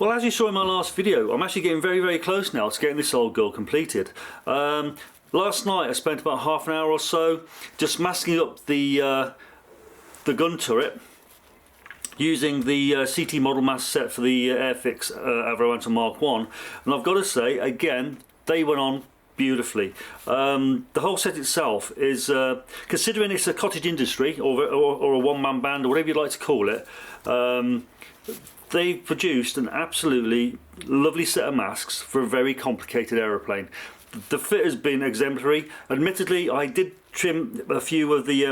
Well, as you saw in my last video, I'm actually getting very close now to getting this old girl completed. Last night I spent about half an hour or so just masking up the gun turret using the CT model mask set for the Airfix Avro Anson Mk.1, and I've got to say again, they went on beautifully. The whole set itself is, considering it's a cottage industry or a one-man band or whatever you'd like to call it, they've produced an absolutely lovely set of masks for a very complicated aeroplane. The fit has been exemplary. Admittedly, I did trim a few of the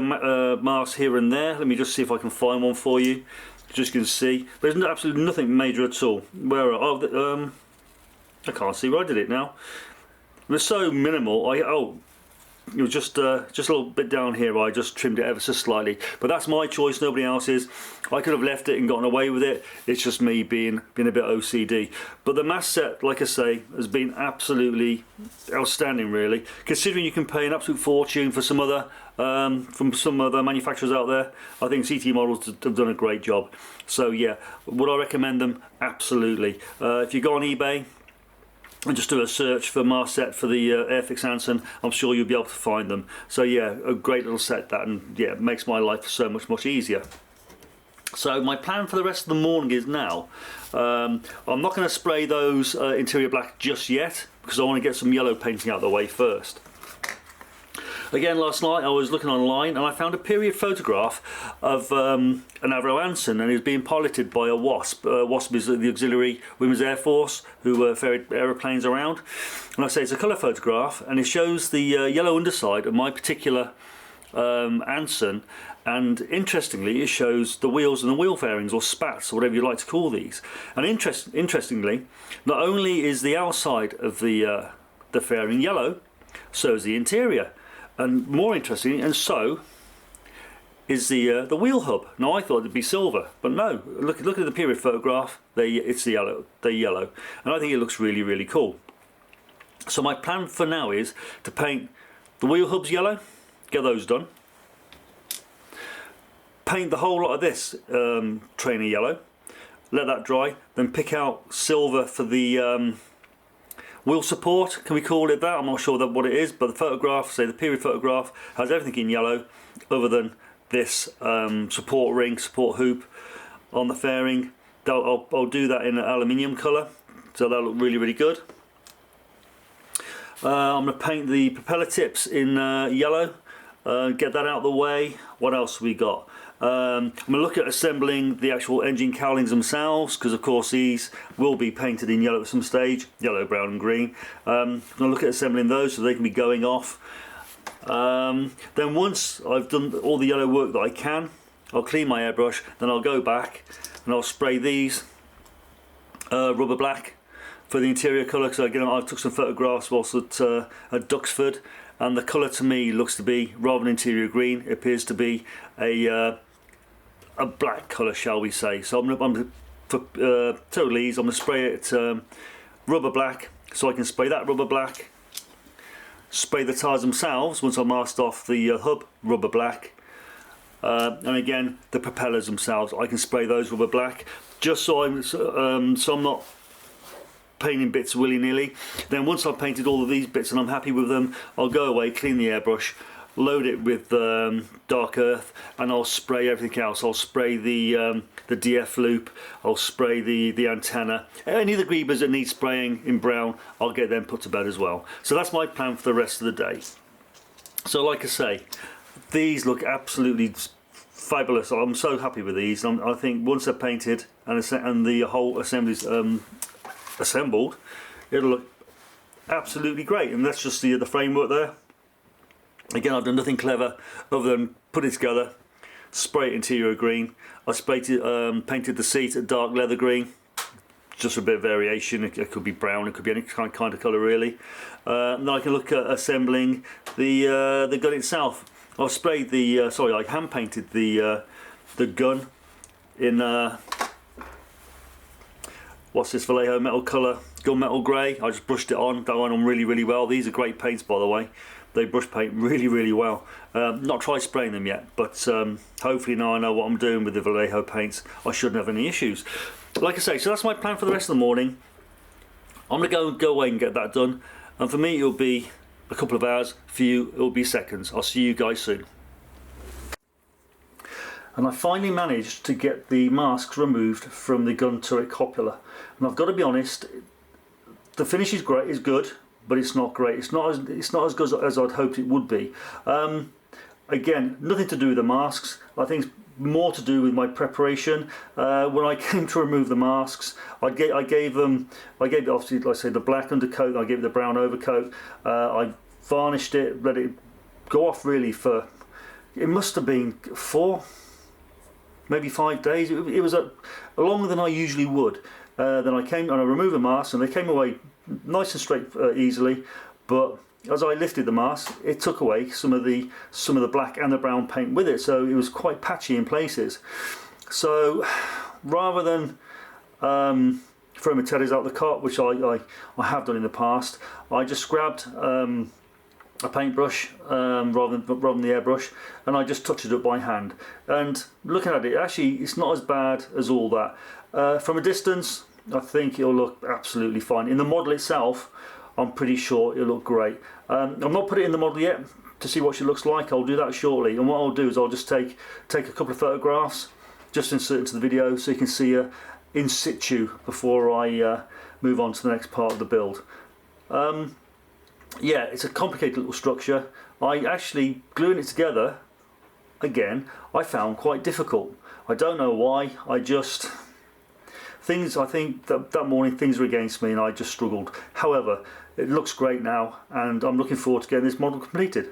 masks here and there. Let me just see if I can find one for you. Just you can see, there's absolutely nothing major at all. Where? Oh, I can't see where I did it now. They're so minimal. It was just a little bit down here. I just trimmed it ever so slightly, but that's my choice, nobody else's. I could have left it and gotten away with it. It's just me being a bit OCD. But the mask set, like I say, has been absolutely outstanding, really. Considering you can pay an absolute fortune for some other from some other manufacturers out there, I think CT models have done a great job. So yeah, would I recommend them? Absolutely. If you go on eBay and just do a search for mask set for the Airfix Anson, I'm sure you'll be able to find them. So yeah, a great little set that, and yeah, it makes my life so much easier. So my plan for the rest of the morning is now, I'm not going to spray those interior black just yet, because I want to get some yellow painting out of the way first. Again, last night I was looking online and I found a period photograph of an Avro Anson, and he was being piloted by a Wasp. Wasp is the Auxiliary Women's Air Force, who ferried aeroplanes around. And I say it's a colour photograph, and it shows the yellow underside of my particular Anson, and interestingly it shows the wheels and the wheel fairings, or spats, or whatever you like to call these. And interestingly, not only is the outside of the fairing yellow, so is the interior. And more interesting, and so is the wheel hub. Now I thought it'd be silver, but no. Look at the period photograph. It's the yellow. They're yellow, and I think it looks really cool. So my plan for now is to paint the wheel hubs yellow, get those done. Paint the whole lot of this trainer yellow. Let that dry. Then pick out silver for the wheel support, can we call it that? I'm not sure what it is, but the photograph, say the period photograph, has everything in yellow other than this support ring, support hoop on the fairing. I'll do that in an aluminium colour, so that'll look really good. I'm going to paint the propeller tips in yellow, get that out of the way. What else have we got? I'm going to look at assembling the actual engine cowlings themselves, because of course these will be painted in yellow at some stage, yellow, brown and green. I'm going to look at assembling those so they can be going off. Then once I've done all the yellow work that I can, I'll clean my airbrush, then I'll go back and I'll spray these rubber black for the interior colour, because again I took some photographs whilst at Duxford, and the colour to me looks to be, rather than interior green, it appears to be a black colour, shall we say. So for total ease, I'm going to spray it rubber black, so I can spray that rubber black, spray the tyres themselves once I've masked off the hub rubber black, and again the propellers themselves, I can spray those rubber black, just so I'm not painting bits willy-nilly. Then once I've painted all of these bits and I'm happy with them, I'll go away, clean the airbrush, load it with dark earth, and I'll spray everything else. I'll spray the DF loop, I'll spray the antenna, any of the greebers that need spraying in brown, I'll get them put to bed as well. So that's my plan for the rest of the day. So like I say, these look absolutely fabulous. I'm so happy with these. I think once they're painted and the whole assembly's assembled, it'll look absolutely great. And that's just the framework there. Again, I've done nothing clever other than put it together, spray it interior green. I painted the seat a dark leather green, just a bit of variation. It could be brown, it could be any kind of colour really. And then I can look at assembling the gun itself. I've sprayed I hand painted the gun in what's this, Vallejo metal colour, gunmetal grey. I just brushed it on. That went on really well. These are great paints, by the way. they brush paint really well. Not tried spraying them yet, but hopefully now I know what I'm doing with the Vallejo paints, I shouldn't have any issues. Like I say, so that's my plan for the rest of the morning. I'm going to go away and get that done, and for me it'll be a couple of hours, for you it'll be seconds. I'll see you guys soon. And I finally managed to get the masks removed from the gun turret copula, and I've got to be honest, the finish is great, is good, but it's not great. It's not as good as I'd hoped it would be. Again, nothing to do with the masks. I think it's more to do with my preparation. When I came to remove the masks, I gave it obviously, like I say, the black undercoat. I gave it the brown overcoat. I varnished it, let it go off really for, it must have been 4, maybe 5 days. It was longer than I usually would. Then I came and I removed the mask, and they came away nice and straight easily. But as I lifted the mask, it took away some of the black and the brown paint with it, so it was quite patchy in places. So rather than throw my teddies out the cart, which I have done in the past, I just grabbed a paintbrush rather than the airbrush, and I just touched it up by hand. And looking at it, actually it's not as bad as all that. From a distance, I think it'll look absolutely fine. In the model itself, I'm pretty sure it'll look great. I've not put it in the model yet to see what she looks like. I'll do that shortly, and what I'll do is I'll just take a couple of photographs, just insert into the video so you can see her in situ before I move on to the next part of the build. Yeah, it's a complicated little structure. I actually, gluing it together, again, I found quite difficult. I don't know why, I think that morning things were against me and I just struggled. However, it looks great now, and I'm looking forward to getting this model completed.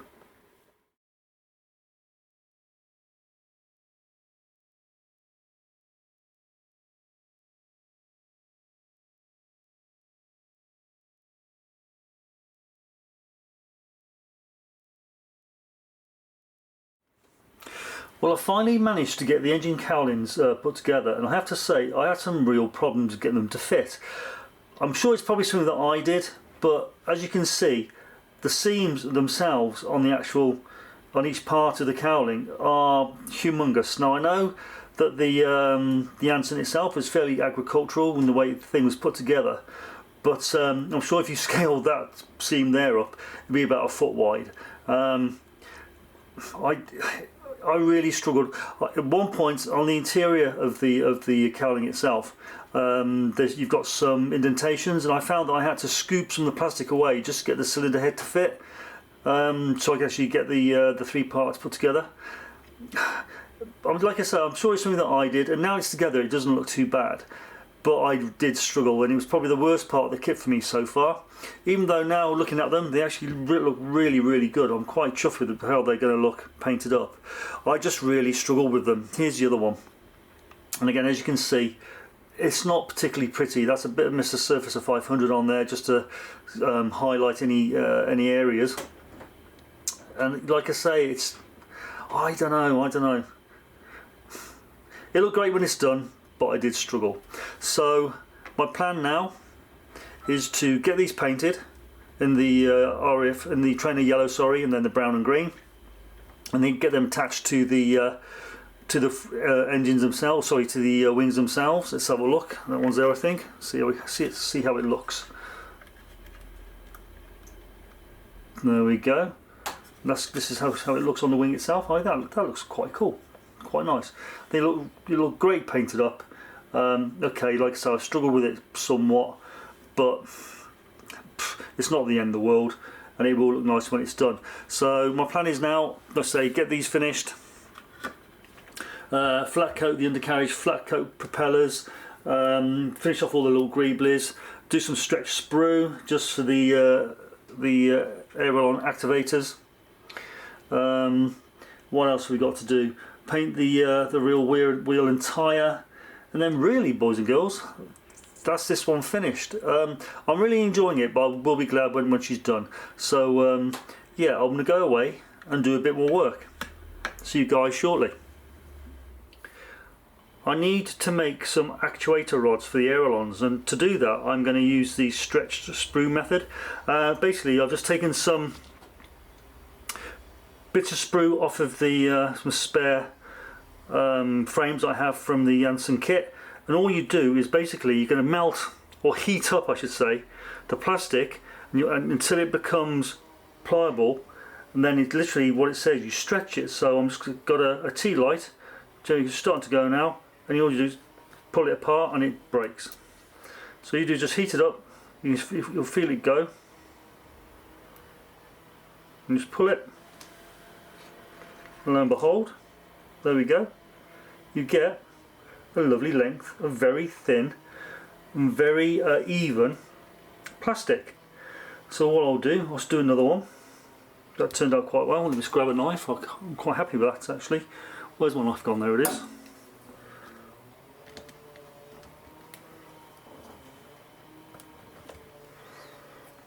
Well, I finally managed to get the engine cowlings put together, and I have to say I had some real problems getting them to fit. I'm sure it's probably something that I did, but as you can see, the seams themselves on each part of the cowling are humongous. Now I know that the Anson itself is fairly agricultural in the way the thing was put together, but I'm sure if you scaled that seam there up, it'd be about a foot wide. I really struggled. At one point on the interior of the cowling itself, you've got some indentations, and I found that I had to scoop some of the plastic away just to get the cylinder head to fit, so I could actually get the 3 parts put together. Like I said, I'm sure it's something that I did, and now it's together it doesn't look too bad, but I did struggle, and it was probably the worst part of the kit for me so far. Even though now looking at them, they actually look really good. I'm quite chuffed with how they're going to look painted up. I just really struggled with them. Here's the other one, and again, as you can see, it's not particularly pretty. That's a bit of Mr. Surfacer 500 on there just to highlight any areas. And like I say, I don't know. It looked great when it's done, but I did struggle. So my plan now is to get these painted in the RF, in the trainer yellow, sorry, and then the brown and green, and then get them attached to the engines themselves, sorry, to the wings themselves. Let's have a look. That one's there, I think. See how it looks. There we go. This is how it looks on the wing itself. That looks quite cool, quite nice. They look great painted up. Okay, like I said, I struggled with it somewhat, but it's not the end of the world, and it will look nice when it's done. So my plan is now, let's say, get these finished, flat coat the undercarriage, flat coat propellers, finish off all the little greeblies, do some stretch sprue just for the aileron activators. What else have we got to do? Paint the real wheel and tyre, and then really, boys and girls, that's this one finished. I'm really enjoying it, but I will be glad when she's done. So yeah, I'm going to go away and do a bit more work. See you guys shortly. I need to make some actuator rods for the ailerons, and to do that I'm going to use the stretched sprue method. Basically I've just taken some bits of sprue off of the some spare frames I have from the Anson kit, and all you do is basically you're going to melt, or heat up I should say, the plastic until it becomes pliable, and then it literally, what it says, you stretch it. So I'm just got a tea light, so you're starting to go now, and all you do is pull it apart and it breaks. So you do just heat it up, you'll feel it go, and just pull it, and lo and behold, there we go. You get a lovely length of very thin and very even plastic. So what I'll do, I'll just do another one. That turned out quite well. Let me just grab a knife. I'm quite happy with that actually. Where's my knife gone? There it is.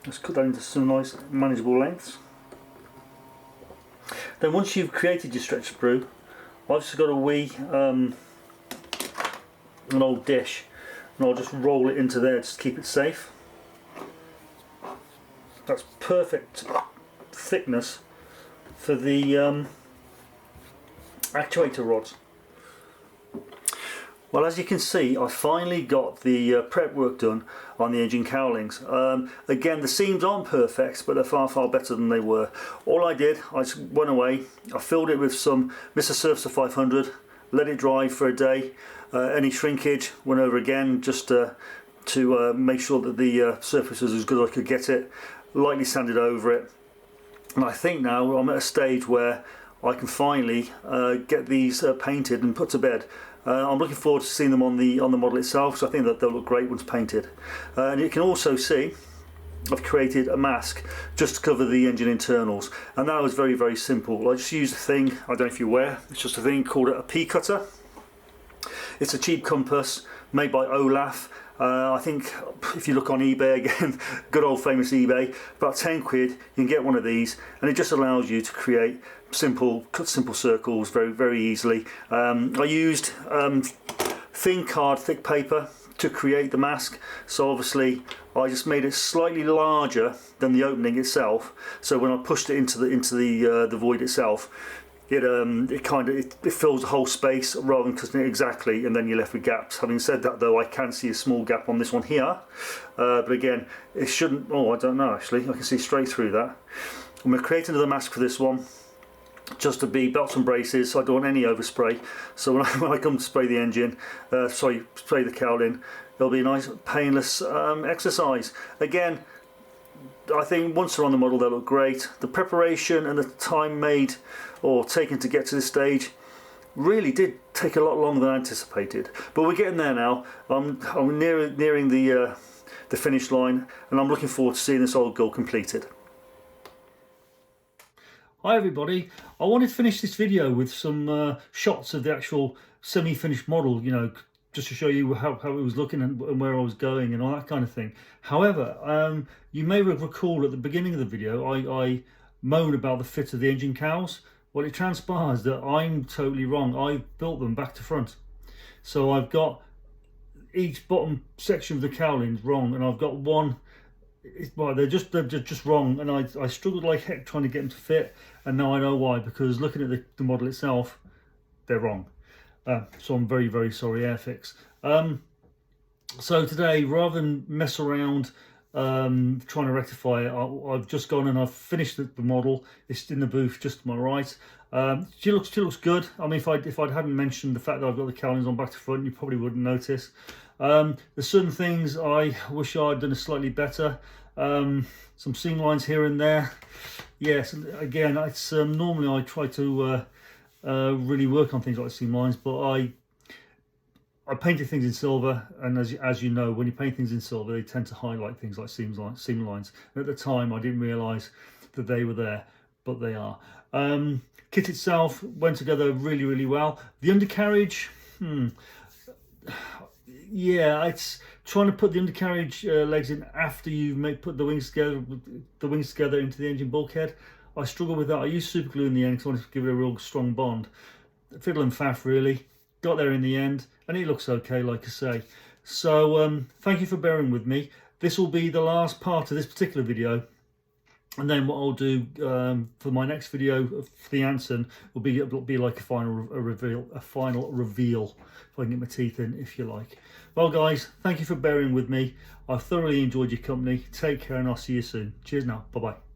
Let's cut that into some nice manageable lengths. Then once you've created your stretch sprue, I've just got a wee an old dish, and I'll just roll it into there just to keep it safe. That's perfect thickness for the actuator rods. Well, as you can see, I finally got the prep work done on the engine cowlings. Again, the seams aren't perfect, but they're far, far better than they were. All I did, I just went away, I filled it with some Mr. Surfacer 500, let it dry for a day. Any shrinkage, went over again just to make sure that the surface was as good as I could get it. Lightly sanded over it. And I think now I'm at a stage where I can finally get these painted and put to bed. I'm looking forward to seeing them on the model itself, so I think that they'll look great once painted. And you can also see I've created a mask just to cover the engine internals, and that was very, very simple. I just used a thing, I don't know if you're aware, it's just a thing called a P cutter. It's a cheap compass made by Olaf. I think if you look on eBay again, good old famous eBay, about 10 quid you can get one of these, and it just allows you to create cut simple circles very, very easily. I used thin card, thick paper to create the mask, so obviously I just made it slightly larger than the opening itself, so when I pushed it into the void itself, it fills the whole space rather than cutting it exactly, and then you're left with gaps. Having said that though, I can see a small gap on this one here, but again, it shouldn't, I don't know actually, I can see straight through that. I'm going to create another mask for this one, just to be belts and braces, so I don't want any overspray. So when I come to spray the engine, spray the cowling, it'll be a nice painless exercise. Again, I think once they're on the model they'll look great. The preparation and the time made or taken to get to this stage really did take a lot longer than anticipated, but we're getting there now. I'm nearing the finish line, and I'm looking forward to seeing this old girl completed. Hi everybody, I wanted to finish this video with some shots of the actual semi-finished model, you know, just to show you how it was looking and where I was going and all that kind of thing. However, you may recall at the beginning of the video I moan about the fit of the engine cowls. Well, it transpires that I'm totally wrong. I built them back to front. So I've got each bottom section of the cowlings wrong, and I've got one, well, they're just wrong, and I struggled like heck trying to get them to fit, and now I know why, because looking at the model itself, they're wrong. So I'm very, very sorry, Airfix. So today, rather than mess around trying to rectify it, I've just gone and I've finished the model. It's in the booth just to my right. She looks good. I mean, if I hadn't mentioned the fact that I've got the cowlings on back to front, you probably wouldn't notice. There's certain things I wish I'd done slightly better. Some seam lines here and there. Yes, again, it's normally I try to really work on things like seam lines, but I painted things in silver, and as you know, when you paint things in silver, they tend to highlight things like seam lines. And at the time, I didn't realise that they were there, but they are. Kit itself went together really, really well. The undercarriage, yeah, it's trying to put the undercarriage legs in after you've put the wings together into the engine bulkhead. I struggle with that. I used super glue in the end because I wanted to give it a real strong bond. Fiddle and faff really. Got there in the end, and it looks okay, like I say. So thank you for bearing with me. This will be the last part of this particular video. And then what I'll do for my next video for the Anson will be like a final reveal, if I can get my teeth in, if you like. Well guys, thank you for bearing with me. I've thoroughly enjoyed your company. Take care and I'll see you soon. Cheers now. Bye bye.